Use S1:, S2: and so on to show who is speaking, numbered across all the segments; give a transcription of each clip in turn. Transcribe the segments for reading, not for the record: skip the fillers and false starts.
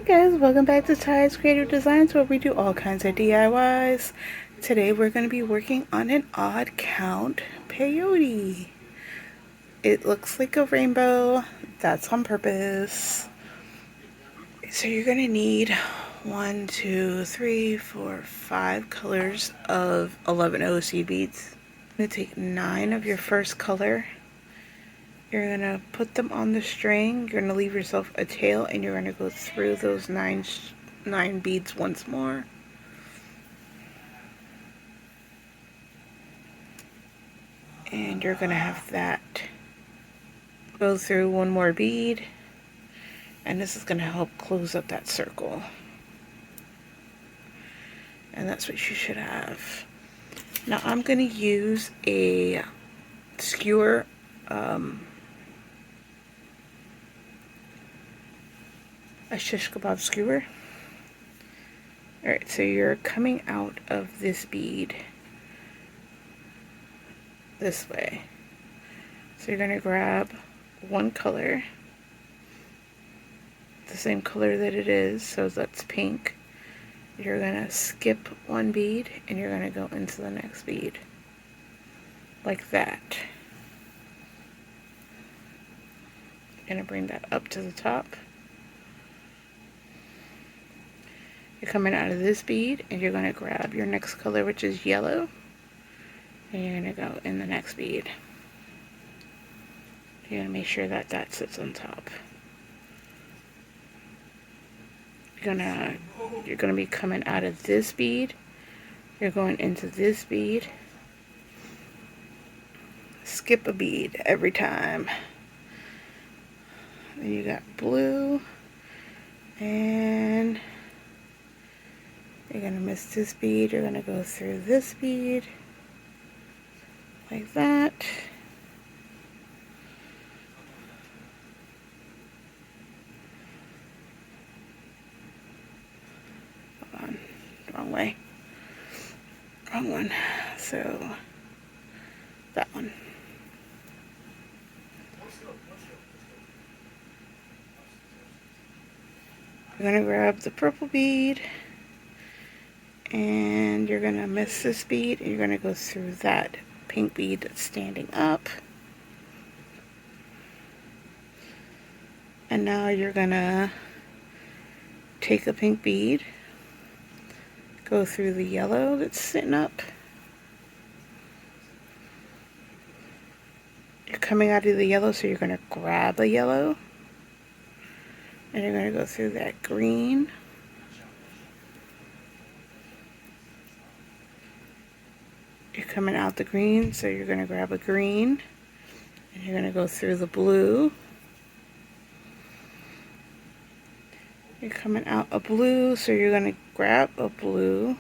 S1: Guys, welcome back to Tys.creative designs, where we do all kinds of DIYs. Today we're going to be working on an odd count peyote. It looks like a rainbow. That's on purpose. So you're going to need 1, 2, 3, 4, 5 colors of 11 OC beads. You're going to take 9 of your first color. You're going to put them on the string. You're going to leave yourself a tail, and you're going to go through those 9 beads once more. And you're going to have that go through one more bead. And this is going to help close up that circle. And that's what you should have. Now I'm going to use a skewer a shish kebab skewer. Alright, so you're coming out of this bead this way. So you're going to grab one color, the same color that it is, so that's pink. You're going to skip one bead and you're going to go into the next bead. Like that. You're going to bring that up to the top. You're coming out of this bead and you're going to grab your next color, which is yellow, and you're going to go in the next bead. You're going to make sure that that sits on top. You're going to be coming out of this bead. You're going into this bead. Skip a bead every time. Then you got blue, and you're going to miss this bead. You're going to go through this bead like that. Hold on, wrong way. Wrong one. So that one. You're going to grab the purple bead, and you're going to miss this bead, and you're going to go through that pink bead that's standing up. And now you're going to take a pink bead, go through the yellow that's sitting up. You're coming out of the yellow, so you're going to grab a yellow, and you're going to go through that green. You're coming out the green, so you're going to grab a green, and you're going to go through the blue. You're coming out a blue, so you're going to grab a blue,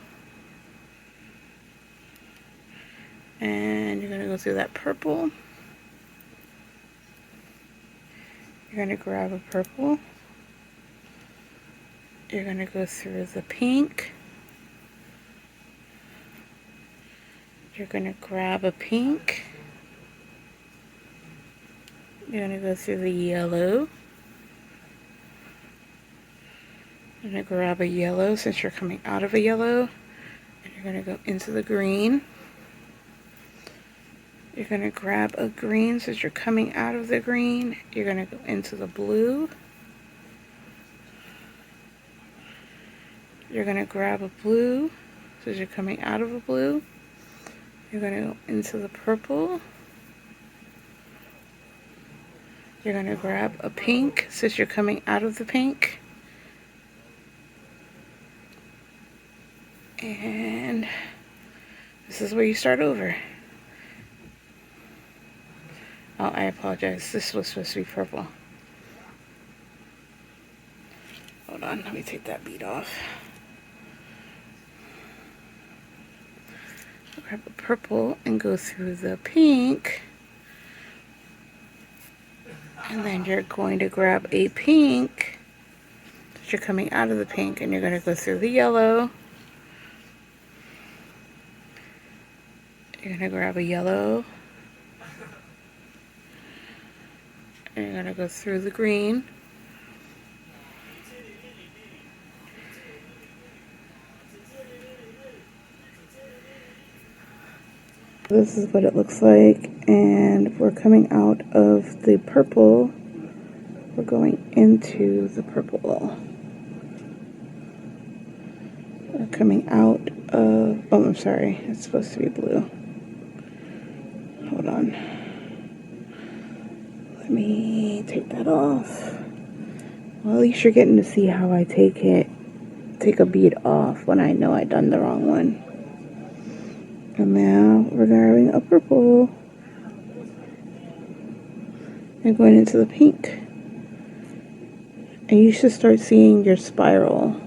S1: and you're going to go through that purple. You're going to grab a purple. You're going to go through the pink. You're going to grab a pink. You're going to go through the yellow. You're going to grab a yellow since you're coming out of a yellow. And you're going to go into the green. You're going to grab a green since you're coming out of the green. You're going to go into the blue. You're going to grab a blue since you're coming out of a blue. You're going to go into the purple. You're going to grab a pink since you're coming out of the pink. And this is where you start over. Oh, I apologize. This was supposed to be purple. Hold on, let me take that bead off. Grab a purple and go through the pink. And then you're going to grab a pink. You're coming out of the pink, and you're going to go through the yellow. You're going to grab a yellow. And you're going to go through the green. This is what it looks like, and we're coming out of the purple. We're going into the purple. We're coming out of, oh, I'm sorry, it's supposed to be blue. Hold on. Let me take that off. Well, at least you're getting to see how I take a bead off when I know I done the wrong one. And now we're grabbing a purple and going into the pink. And you should start seeing your spiral.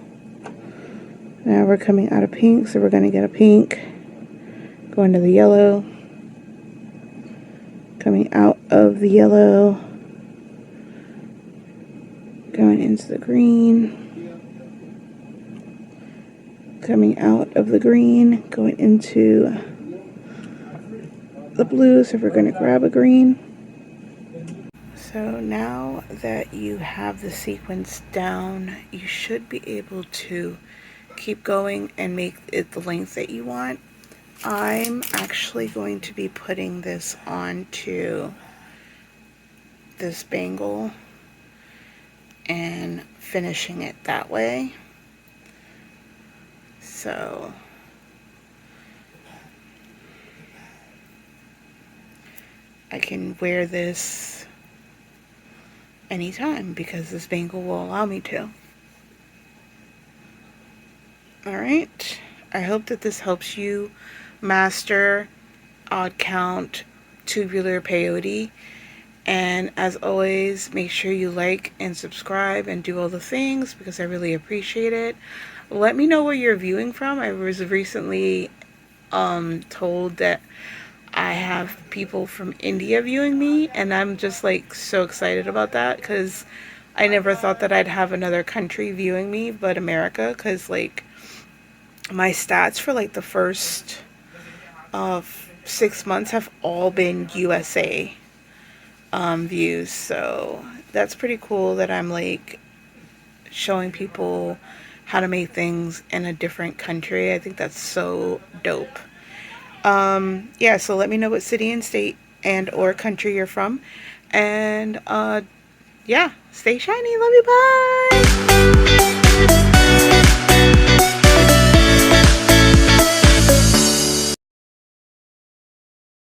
S1: Now we're coming out of pink, so we're going to get a pink. Going to the yellow. Coming out of the yellow. Going into the green. Coming out of the green, going into the blue, so we're going to grab a green. So now that you have the sequence down, you should be able to keep going and make it the length that you want. I'm actually going to be putting this onto this bangle and finishing it that way. So I can wear this anytime because this bangle will allow me to. Alright, I hope that this helps you master odd count tubular peyote. And as always, make sure you like and subscribe and do all the things because I really appreciate it. Let me know where you're viewing from. I was recently told that I have people from India viewing me, and I'm just like so excited about that because I never thought that I'd have another country viewing me but America, because like my stats for like the first 6 months have all been USA views. So that's pretty cool that I'm like showing people how to make things in a different country. I think that's so dope. Yeah, so let me know what city and state and or country you're from. And yeah, stay shiny. Love you. Bye.